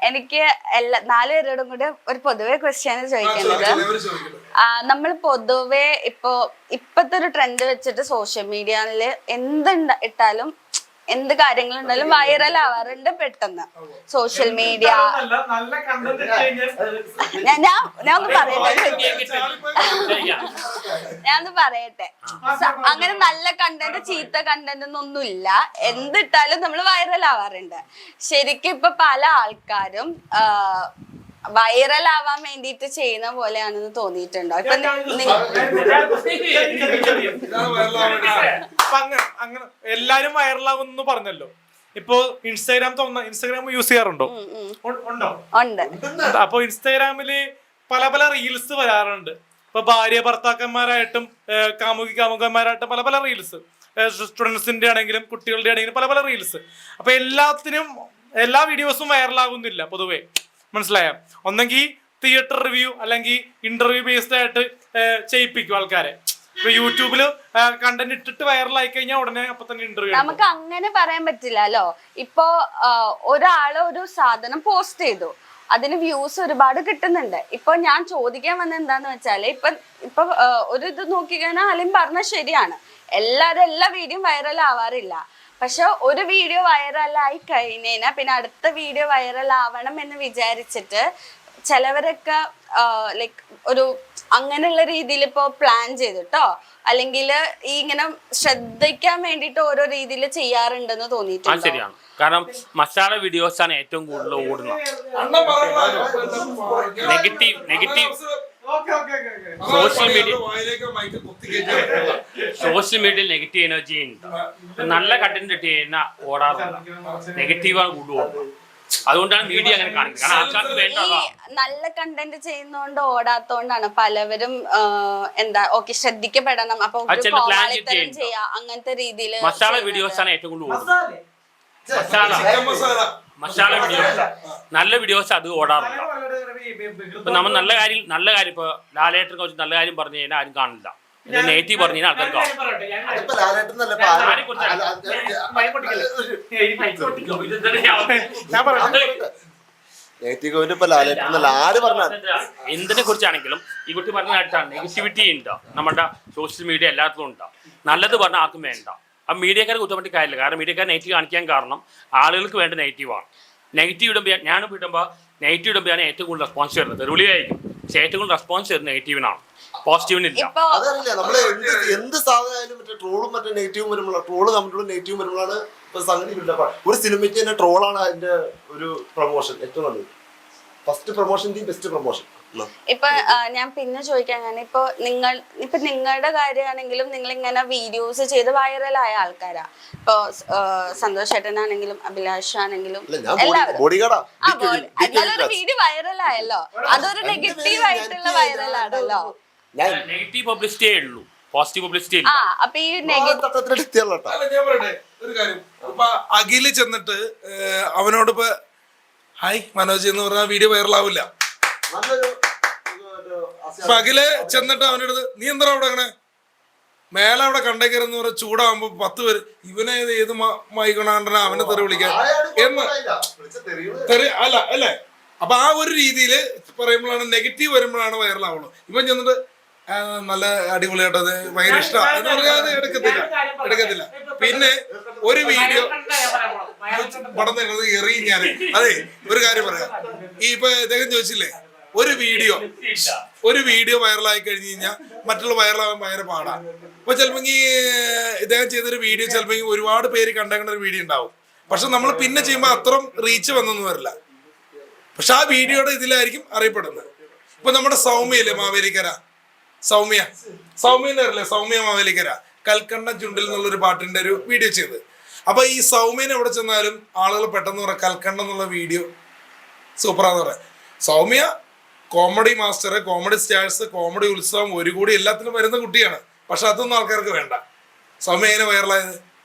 എനിക്ക് നാലുപേരോടും കൂടെ ഒരു പൊതുവെ ക്വസ്റ്റ്യൻ ചോദിക്കുന്നത്, നമ്മൾ പൊതുവെ ഇപ്പത്തെ ഒരു ട്രെൻഡ് വെച്ചിട്ട് സോഷ്യൽ മീഡിയയില് ഇട്ടാലും എന്ത് കാര്യങ്ങളുണ്ടായാലും വൈറൽ ആവാറുണ്ട് പെട്ടെന്ന്. സോഷ്യൽ മീഡിയ ഞാനൊന്ന് പറയട്ടെ, അങ്ങനെ നല്ല കണ്ടന്റ് ചീത്ത കണ്ടന്റ് ഒന്നുമില്ല, എന്തിട്ടാലും നമ്മൾ വൈറൽ ആവാറുണ്ട്. ശരിക്കും ഇപ്പൊ പല ആൾക്കാരും വൈറൽ ആവാൻ വേണ്ടിട്ട് ചെയ്യുന്ന പോലെയാണെന്ന് തോന്നിയിട്ടുണ്ടോ? ഇപ്പൊ അങ്ങനെ എല്ലാരും വൈറലാകുന്നു പറഞ്ഞല്ലോ. ഇപ്പൊ ഇൻസ്റ്റാഗ്രാം യൂസ് ചെയ്യാറുണ്ടോ? ഉണ്ടോ? അപ്പൊ ഇൻസ്റ്റാഗ്രാമില് പല പല റീൽസ് വരാറുണ്ട്. ഇപ്പൊ ഭാര്യ ഭർത്താക്കന്മാരായിട്ടും കാമുകന്മാരായിട്ടും പല പല റീൽസ്, സ്റ്റുഡൻസിന്റെ ആണെങ്കിലും കുട്ടികളുടെ ആണെങ്കിലും പല പല റീൽസ്. അപ്പൊ എല്ലാ വീഡിയോസും വൈറലാകുന്നില്ല പൊതുവെ, മനസ്സിലായോ? ഒന്നെങ്കിൽ തിയേറ്റർ റിവ്യൂ അല്ലെങ്കിൽ ഇന്റർവ്യൂ ബേസ്ഡ് ആയിട്ട് ചെയ്യിപ്പിക്കും ആൾക്കാരെ. ഇപ്പൊ യൂട്യൂബില് കണ്ടന്റ് ഇട്ടിട്ട് വൈറലായി കഴിഞ്ഞാൽ ഉടനെ അപ്പൊ തന്നെ ഇന്റർവ്യൂ. നമുക്ക് അങ്ങനെ പറയാൻ പറ്റില്ലല്ലോ. ഇപ്പൊ ഒരാള് ഒരു സാധനം പോസ്റ്റ് ചെയ്തു, അതിന് വ്യൂസ് ഒരുപാട് കിട്ടുന്നുണ്ട്. ഇപ്പൊ ഞാൻ ചോദിക്കാൻ വന്ന എന്താന്ന് വെച്ചാല്, ഇപ്പൊ ഒരു ഇത് നോക്കിക്കഴിഞ്ഞാൽ അലിം പറഞ്ഞ ശരിയാണ്, എല്ലാ വീഡിയോയും വൈറൽ ആവാറില്ല. പക്ഷെ ഒരു വീഡിയോ വൈറലായി കഴിഞ്ഞാൽ പിന്നെ അടുത്ത വീഡിയോ വൈറൽ ആവണം എന്ന് വിചാരിച്ചിട്ട് ചിലവരൊക്കെ ലൈക്ക് ഒരു അങ്ങനെയുള്ള രീതിയിൽ ഇപ്പൊ പ്ലാൻ ചെയ്തിട്ടോ അല്ലെങ്കിൽ ഈ ഇങ്ങനെ ശ്രദ്ധിക്കാൻ വേണ്ടിട്ട് ഓരോ രീതിയിൽ ചെയ്യാറുണ്ടെന്ന് തോന്നിയിട്ടുണ്ട്. ശരിയാണ്. കാരണം മസാല വീഡിയോസ് ആണ് ഏറ്റവും കൂടുതൽ ഓടുന്നത്. നെഗറ്റീവ് സോഷ്യൽ മീഡിയയിൽ നെഗറ്റീവ് എനർജി ഉണ്ട്. നല്ല കണ്ടന്റ് ഇട്ട് കഴിഞ്ഞാൽ ഓടാറില്ല, നെഗറ്റീവാണ് കൂടുതൽ ഓടുന്നത്. അതുകൊണ്ടാണ് മീഡിയ അങ്ങനെ കാണിക്കുന്നത്. നല്ല കണ്ടന്റ് ചെയ്യുന്നോണ്ട് ഓടാത്തോണ്ടാണ് പലവരും ശ്രദ്ധിക്കപ്പെടണം, അപ്പൊ ചെയ്യാ അങ്ങനത്തെ രീതിയില് മസാല വീഡിയോസ് ആണ് ഏറ്റവും കൂടുതൽ ഓടുന്നത്. മസാല വീഡിയോസ്, നല്ല വീഡിയോസ് അത് ഓടാറില്ല. ഇപ്പൊ നമ്മൾ നല്ല കാര്യം ഇപ്പൊ ലാലേട്ടനെ കുറിച്ച് നല്ല കാര്യം പറഞ്ഞു കഴിഞ്ഞാൽ ആരും കാണില്ല, നെഗറ്റീവ് പറഞ്ഞു കഴിഞ്ഞാൽ ആൾക്കാർ കാണും. എന്തിനെ കുറിച്ചാണെങ്കിലും ഈ കുട്ടി പറഞ്ഞ അടുത്താണ് നെഗറ്റിവിറ്റി ഉണ്ടോ നമ്മുടെ സോഷ്യൽ മീഡിയ എല്ലാത്തിലും ഉണ്ടോ. നല്ലത് പറഞ്ഞാൽ ആർക്കും വേണ്ട. ആ മീഡിയക്കാരെ കുറ്റപ്പെട്ട് കാര്യമില്ല. കാരണം മീഡിയക്കാർ നെഗറ്റീവ് കാണിക്കാൻ കാരണം ആളുകൾക്ക് വേണ്ട നെഗറ്റീവാണ്. നെഗറ്റീവ് ഇടുമ്പോൾ ഞാനും ഇടുമ്പോൾ നെഗറ്റീവ് ഇടുമ്പോഴാണ് ഏറ്റവും കൂടുതൽ റെസ്പോൺസ് വരുന്നത്. തെരുവിളിയായിരിക്കും, പക്ഷേ ഏറ്റവും കൂടുതൽ റെസ്പോൺസ് വരുന്നത് നെഗറ്റീവിനാണ്, പോസിറ്റീവിനില്ല. അതറിയില്ല, നമ്മള് എന്ത് സാധനമായാലും മറ്റേ ട്രോളും മറ്റേ നെഗറ്റീവ് വരുമ്പോഴാണ്, ട്രോള് കമ്മിറ്റുള്ള നെഗറ്റീവ് വരുമ്പോഴാണ് ഇപ്പൊ സംഗതി. ഒരു സിനിമയ്ക്ക് തന്നെ ട്രോളാണ് അതിന്റെ ഒരു പ്രൊമോഷൻ ഏറ്റവും നല്ലത്. First promotion best promotion. ഇപ്പൊ ഞാൻ പിന്നെ ചോദിക്കാൻ, ഇപ്പൊ നിങ്ങളുടെ കാര്യമാണെങ്കിലും നിങ്ങൾ ഇങ്ങനെ വീഡിയോസ് ചെയ്ത് വൈറലായ ആൾക്കാരാ. ഇപ്പൊ സന്തോഷ് ചേട്ടനാണെങ്കിലും അഭിലാഷ് ആണെങ്കിലും എല്ലാവരും വീഡിയോ വൈറലായല്ലോ, അതൊരു നെഗറ്റീവ് ആയിട്ടുള്ള വൈറലാണല്ലോ. നെഗറ്റീവ് പബ്ലിസിറ്റിയേ ഉള്ളൂ, പോസിറ്റീവ് പബ്ലിസിറ്റി ഇല്ല. അപ്പൊ ഈ നെഗറ്റീവ് ഒരു കാര്യം, ഇപ്പൊ അഖില് ചെന്നിട്ട് അവനോട് ഇപ്പൊ ഹായ് മനോജ് എന്ന് പറഞ്ഞാൽ വീഡിയോ വൈറലാവില്ല. ഇപ്പൊ അഖില് ചെന്നിട്ട് അവനോട് നീ എന്താ അവിടെ അങ്ങനെ മേലെ അവിടെ കണ്ടേക്കരെന്ന് പറഞ്ഞ ചൂടാകുമ്പോ 10 പേര് ഇവനെ ഏത് മൈകണാണ്ടന അവനെ തെറി വിളിക്കാൻ അല്ലേ. അപ്പൊ ആ ഒരു രീതിയില് പറയുമ്പോഴാണ് നെഗറ്റീവ് വരുമ്പോഴാണ് വൈറലാവുള്ളൂ. ഇവൻ ചെന്നിട്ട് നല്ല അടിപൊളിയായിട്ടത് ഭയങ്കര ഇഷ്ടമാണ് എന്ന് പറഞ്ഞാൽ എടുക്കത്തില്ല. പിന്നെ ഒരു വീഡിയോ പടം എറിയും ഞാൻ. അതെ, ഒരു കാര്യം പറയാം, ഈ ഇപ്പൊ ഇദ്ദേഹം ചോദിച്ചില്ലേ, ഒരു വീഡിയോ വൈറലായി കഴിഞ്ഞു കഴിഞ്ഞാൽ മറ്റുള്ള വൈറലാവാൻ ഭയങ്കര പാടാണ്. ഇപ്പൊ ചിലപ്പോ ഇദ്ദേഹം ചെയ്തൊരു വീഡിയോ ചിലപ്പോ ഒരുപാട് പേര് കണ്ടേക്കുന്ന ഒരു വീഡിയോ ഉണ്ടാവും, പക്ഷെ നമ്മൾ പിന്നെ ചെയ്യുമ്പോൾ അത്രയും റീച്ച് വന്നൊന്നും വരില്ല. പക്ഷെ ആ വീഡിയോയുടെ ഇതിലായിരിക്കും അറിയപ്പെടുന്നത്. ഇപ്പൊ നമ്മുടെ സൗമ്യല്ലേ, മാവേലിക്കര സൗമ്യ എന്നറിയില്ലേ, സൗമ്യ മാവേലിക്കര കൽക്കണ്ട ചുണ്ടിൽ എന്നുള്ളൊരു പാട്ടിന്റെ ഒരു വീഡിയോ ചെയ്ത്. അപ്പൊ ഈ സൗമ്യനെ എവിടെ ചെന്നാലും ആളുകൾ പെട്ടെന്ന് പറയാം കൽക്കണ്ട എന്നുള്ള വീഡിയോ സൂപ്പറാന്ന് പറയാം. Soumya comedy master, comedy stars, comedy ഉത്സവം ഒരു കൂടി എല്ലാത്തിനും വരുന്ന കുട്ടിയാണ്. പക്ഷെ അതൊന്നും ആൾക്കാർക്ക് വേണ്ട. സൗമ്യ എങ്ങനെ വൈറലായത്?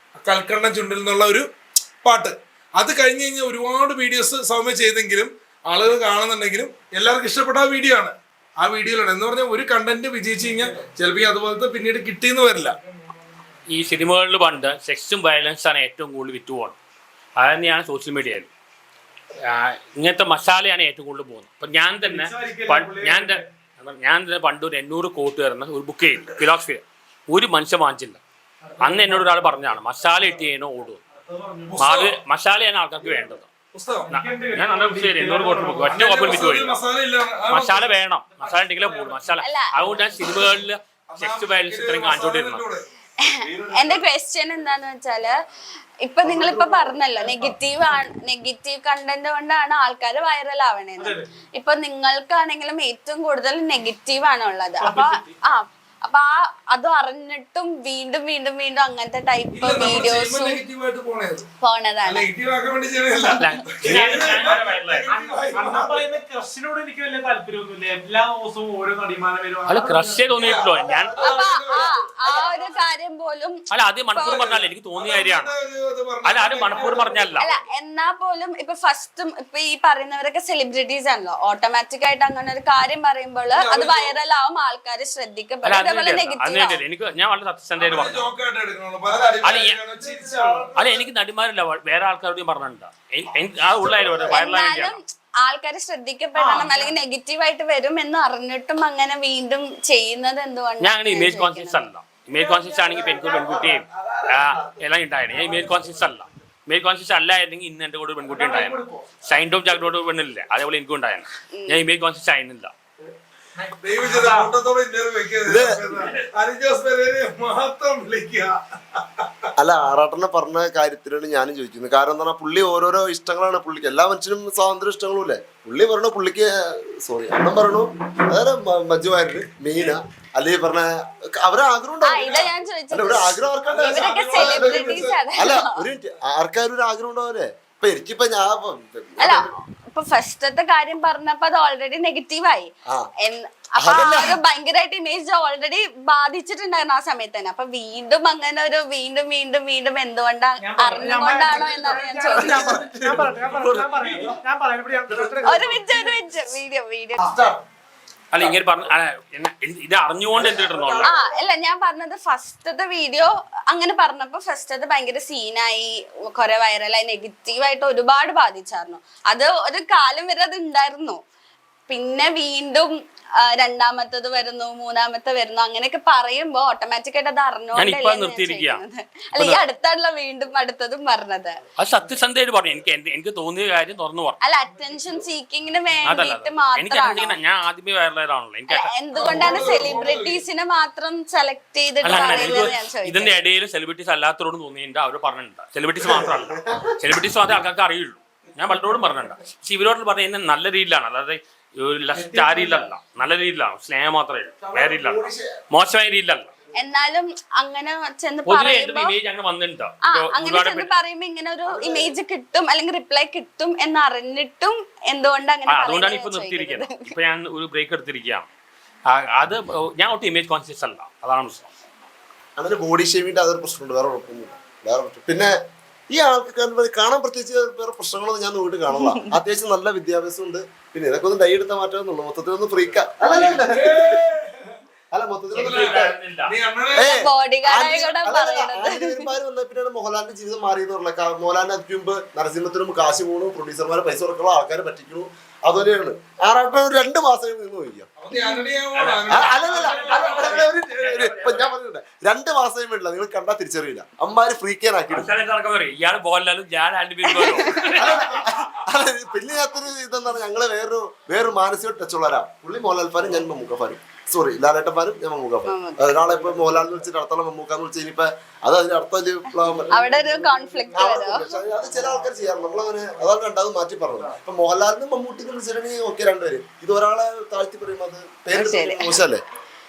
കൽക്കണ്ട ചുണ്ടിൽ എന്നുള്ള ഒരു പാട്ട്. അത് കഴിഞ്ഞ് കഴിഞ്ഞാൽ ഒരുപാട് വീഡിയോസ് സൗമ്യ ചെയ്തെങ്കിലും ആളുകൾ കാണുന്നുണ്ടെങ്കിലും എല്ലാവർക്കും ഇഷ്ടപ്പെട്ട ആ വീഡിയോ ആണ്. ആ വീഡിയോയിലാണ് എന്ന് പറഞ്ഞാൽ ഒരു കണ്ടന്റ് വിജയിച്ചു കഴിഞ്ഞാൽ ചിലപ്പോൾ അതുപോലത്തെ പിന്നീട് കിട്ടിയെന്ന് വരില്ല. ഈ സിനിമകളിൽ പണ്ട് സെക്സും വയലൻസ് ആണ് ഏറ്റവും കൂടുതൽ വിറ്റുപോകണം. അത് തന്നെയാണ് സോഷ്യൽ മീഡിയയിൽ. ഇങ്ങനത്തെ മസാലയാണ് ഏറ്റവും കൂടുതൽ പോകുന്നത്. അപ്പം ഞാൻ തന്നെ പണ്ട് ഒരു 800 കോട്ട് വരുന്ന ഒരു ബുക്ക് ചെയ്തു ഫിലോസഫി. ഒരു മനുഷ്യൻ വാങ്ങിച്ചില്ല. അന്ന് എന്നോട് ഒരാൾ പറഞ്ഞാണ് മസാല ഇട്ട് ചെയ്യുന്നോ ഓടും. മസാലയാണ് ആൾക്കാർക്ക് വേണ്ടത്. ഞാൻ നല്ല ശരി 800 കോട്ട് ബുക്ക് ഒറ്റ കോപ്പിൽ വിറ്റ് പോയി. മസാല വേണം, മസാല ഉണ്ടെങ്കിലേ പോകും മസാല. അതുകൊണ്ട് ഞാൻ സിനിമകളിൽ സെക്സ് വയലൻസ് ഇത്രയും കാണിച്ചോണ്ടിരുന്നത്. എന്റെ ക്വസ്റ്റ്യൻ എന്താന്ന് വെച്ചാല്, ഇപ്പൊ നിങ്ങളിപ്പോ പറഞ്ഞല്ലോ നെഗറ്റീവ് കണ്ടന്റ് കൊണ്ടാണ് ആൾക്കാർ വൈറൽ ആവണേന്ന്. ഇപ്പൊ നിങ്ങൾക്കാണെങ്കിലും ഏറ്റവും കൂടുതൽ നെഗറ്റീവ് ആണ് ഉള്ളത്. അപ്പൊ അത് അറിഞ്ഞിട്ടും വീണ്ടും വീണ്ടും വീണ്ടും അങ്ങനത്തെ ടൈപ്പ് വീഡിയോസും പോണതാണ്. അല്ല ക്രഷേ തോന്നിയിട്ടില്ലോ ഞാൻ. ആ ഒരു കാര്യം പോലും അല്ല ആദ്യം മണിക്കൂർ പറഞ്ഞാലേ എനിക്ക് തോന്നിയ കാര്യമാണ്. അല്ല ആരും മണിക്കൂർ പറഞ്ഞല്ല. അല്ല എന്നാ പോലും ഇപ്പൊ ഫസ്റ്റും ഇപ്പൊ ഈ പറയുന്നവരൊക്കെ സെലിബ്രിറ്റീസ് ആണല്ലോ. ഓട്ടോമാറ്റിക് ആയിട്ട് അങ്ങനെ ഒരു കാര്യം പറയുമ്പോൾ അത് വൈറൽ ആവും, ആൾക്കാര് ശ്രദ്ധിക്കപ്പെടും. എനിക്ക് ഞാൻ വളരെ സത്യസന്ധമായിട്ട് പറഞ്ഞു. അല്ല എനിക്ക് നടിമാരില്ല, വേറെ ആൾക്കാരോടും പറഞ്ഞിട്ടുണ്ട്. ആ ഉള്ളായാലും ആൾക്കാര് ശ്രദ്ധിക്കപ്പെടണം അല്ലെങ്കിൽ നെഗറ്റീവായിട്ട് വരും എന്ന് അറിഞ്ഞിട്ടും അങ്ങനെ വീണ്ടും ചെയ്യുന്നത് എന്തുകൊണ്ടാണ്? ഞാൻ അങ്ങനെ ഇമേജ് കോൺഷ്യസ് അല്ല. ഇമേജ് കോൺഷ്യസ് ആണെങ്കിൽ പെൺകുട്ടിയും എല്ലാം ഉണ്ടായിരുന്നു. ഞാൻ ഇമേജ് കോൺഷ്യസ് അല്ല. ഇമേജ് കോൺഷ്യസ് അല്ലായിരുന്നെങ്കിൽ ഇന്ന് എന്റെ കൂടെ പെൺകുട്ടി ഉണ്ടായിരുന്നു. ഷൈൻ ടോം ജാക്കറ്റോട് പെണ്ണില്ലേ, അതേപോലെ എനിക്കും ഉണ്ടായിരുന്നു. ഞാൻ ഇമേജ് കോൺഷ്യസ് ആയിരുന്നില്ല. അല്ല ആറാട്ടനെ പറഞ്ഞ കാര്യത്തിലാണ് ഞാനും ചോദിക്കുന്നത്. കാരണം എന്താ പറഞ്ഞാൽ പുള്ളി ഓരോരോ ഇഷ്ടങ്ങളാണ് പുള്ളിക്ക്. എല്ലാ മനുഷ്യനും സ്വാതന്ത്ര്യ ഇഷ്ടങ്ങളും ഇല്ലേ. പുള്ളി പറഞ്ഞു പുള്ളിക്ക് അണ്ണം പറഞ്ഞു അതായത് മഞ്ജു വാര്യർ മീന അല്ലെങ്കിൽ പറഞ്ഞ അവരെ ആഗ്രഹം ഉണ്ടാവും. ഒരു ആഗ്രഹം അല്ല ഒരു മിനിറ്റ് ആർക്കാരും ഒരു ആഗ്രഹം ഉണ്ടാവില്ലേ. ഇപ്പൊ എനിക്കിപ്പോ ഞാൻ ഇപ്പൊ ഫസ്റ്റത്തെ കാര്യം പറഞ്ഞപ്പോ അത് ഓൾറെഡി നെഗറ്റീവായി. അപ്പൊ ഒരു ഭയങ്കരമായിട്ട് ഇമേജ് ഓൾറെഡി ബാധിച്ചിട്ടുണ്ടായിരുന്നു ആ സമയത്ത് തന്നെ. അപ്പൊ വീണ്ടും അങ്ങനെ ഒരു വീണ്ടും വീണ്ടും വീണ്ടും എന്തുകൊണ്ടാ അറിഞ്ഞുകൊണ്ടാണോ എന്നാണ് ഞാൻ ചോദിച്ചത്. ഒരു മിനിറ്റ് വീഡിയോ അല്ല ഇങ്ങനെ പറഞ്ഞു ഇത് അറിഞ്ഞുകൊണ്ട് എന്തിട്ടുണ്ടോ? അല്ല ഞാൻ പറഞ്ഞത് ഫസ്റ്റത്തെ വീഡിയോ അങ്ങനെ പറഞ്ഞപ്പോ ഫസ്റ്റത്തെ ഭയങ്കര സീനായി, കുറെ വൈറലായി, നെഗറ്റീവായിട്ട് ഒരുപാട് ബാധിച്ചായിരുന്നു. അത് ഒരു കാലം വരെ അത് ഉണ്ടായിരുന്നു. പിന്നെ വീണ്ടും രണ്ടാമത്തത് വരുന്നു, മൂന്നാമത്തെ വരുന്നു, അങ്ങനെയൊക്കെ പറയുമ്പോ ഓട്ടോമാറ്റിക് ആയിട്ട് അത് അറിഞ്ഞോണ്ട് അല്ല ഈ അടുത്താണല്ലോ വീണ്ടും അടുത്തതും പറഞ്ഞത്. സത്യസന്ധമായിട്ട് പറഞ്ഞു. എനിക്ക് തോന്നിയ കാര്യം തുറന്നു പറഞ്ഞു. അല്ല അറ്റൻഷൻ സീക്കിങ്ങിന് വേണ്ടിട്ട് മാത്രമാണ്. ഞാൻ ആദ്യമേ വൈറലാണല്ലോ. എന്തുകൊണ്ടാണ് സെലിബ്രിറ്റീസിനെ മാത്രം സെലക്ട് ചെയ്തിട്ട് ഇതിന്റെ ഇടയിൽ സെലിബ്രിറ്റീസ് അല്ലാത്തവരോട് തോന്നിയിട്ടുണ്ട്. അവർ പറഞ്ഞിട്ടുണ്ട്. സെലിബ്രിറ്റീസ് മാത്രമല്ല, സെലിബ്രിറ്റീസ് മാത്രമേ ആൾക്കാർക്ക് അറിയുള്ളൂ. ഞാൻ പലരോടും പറഞ്ഞിട്ടുണ്ട്. പക്ഷെ ഇവരോട് പറഞ്ഞ നല്ല രീതിയിലാണ്, അതായത് ആ രീതിയിലല്ല, നല്ല രീതിയിലാണ്. സ്നേഹം മാത്രമേ ഉള്ളൂ, വേറെ രീതിയിലാണ്, മോശമായ രീതിയിലല്ല. എന്നാലും അങ്ങനെ ചെന്ന് ഇമേജ് അങ്ങനെ വന്നിട്ടുണ്ടോ? അങ്ങനെ ചെന്ന് പറയുമ്പോ ഇങ്ങനെ ഒരു ഇമേജ് കിട്ടും അല്ലെങ്കിൽ റിപ്ലൈ കിട്ടും എന്ന് അറിഞ്ഞിട്ടും എന്തുകൊണ്ട് അങ്ങനെ? അതുകൊണ്ടാണ് ഇപ്പൊ നിർത്തിയിരിക്കുന്നത്. ഇപ്പൊ ഞാൻ ഒരു ബ്രേക്ക് എടുത്തിരിക്കുകയാണ്. അത് ഞാൻ ഒട്ടും ഇമേജ് കോൺഷ്യസ് അല്ല, അതാണ് പ്രശ്നം. അങ്ങനെ ബോഡി ഷേമിന്റെ അതൊരു പ്രശ്നമുണ്ട്, വേറെ കുഴപ്പമൊന്നുമില്ല. പിന്നെ ഈ ആൾക്ക് കാണാൻ പ്രത്യേകിച്ച് വേറെ പ്രശ്നങ്ങളൊന്നും ഞാൻ നോക്കിയിട്ട് കാണുള്ള. അത്യാവശ്യം നല്ല വിദ്യാഭ്യാസം ഉണ്ട്. പിന്നെ ഇതൊക്കെ ഒന്ന് ഡൈ എടുത്താൽ മാറ്റാമെന്നുള്ളൂ. മൊത്തത്തിലൊന്ന് ഫ്രീക്ക അല്ല മൊത്തത്തിലൊന്ന് പിന്നെയാണ് മോഹൻലാലിന്റെ ജീവിതം മാറിയെന്ന് പറഞ്ഞത്. മോഹൻലാലിന് അതിന് മുമ്പ് നരസിംഹത്തിനും കാശ് പോണു, പ്രൊഡ്യൂസർമാരെ പൈസ കൊടുക്കുന്ന ആൾക്കാരെ പറ്റിക്കണു. അതുപോലെയാണ് ആറാട്ടം 2 മാസം നിന്ന് പോയിക്കാം. ഇപ്പൊ ഞാൻ പറഞ്ഞിട്ടുണ്ട് 2 മാസം വേണ്ടില്ല, നിങ്ങൾ കണ്ടാ തിരിച്ചറിയില്ല. അമ്മാര് ഫ്രീക്കാനാക്കി. പിന്നെ ഞാത്തൊരു ഇതെന്താണ്, ഞങ്ങള് വേറൊരു മാനസിക ടച്ചുള്ളവരാ. പുള്ളി മോഹൻലാൽ ഫാനും ഞാൻ മമ്മൂക്ക ഫാനും. സോറി ലാലേട്ടൻ ഫാനും ഞാൻ മമ്മൂക്ക ഫാനും. ഒരാളെ ഇപ്പൊ മോഹൻലാലിന് വിളിച്ചിട്ട് അടുത്തുള്ള മമ്മൂക്കാന്ന് വിളിച്ച് ഇനിയിപ്പോ അത് അതിന്റെ അടുത്ത അത് ചില ആൾക്കാർ ചെയ്യാറുണ്ട്. നമ്മളങ്ങനെ അതാണ് രണ്ടാമത് മാറ്റി പറഞ്ഞത്. ഇപ്പൊ മോഹൻലാലിനും മമ്മൂട്ടിനും വിളിച്ചിട്ടുണ്ടെങ്കിൽ ഓക്കെ രണ്ടുപേരും. ഇത് ഒരാളെ താഴ്ത്തി പറയുമ്പോൾ അത് പേര് മോശമല്ലേ?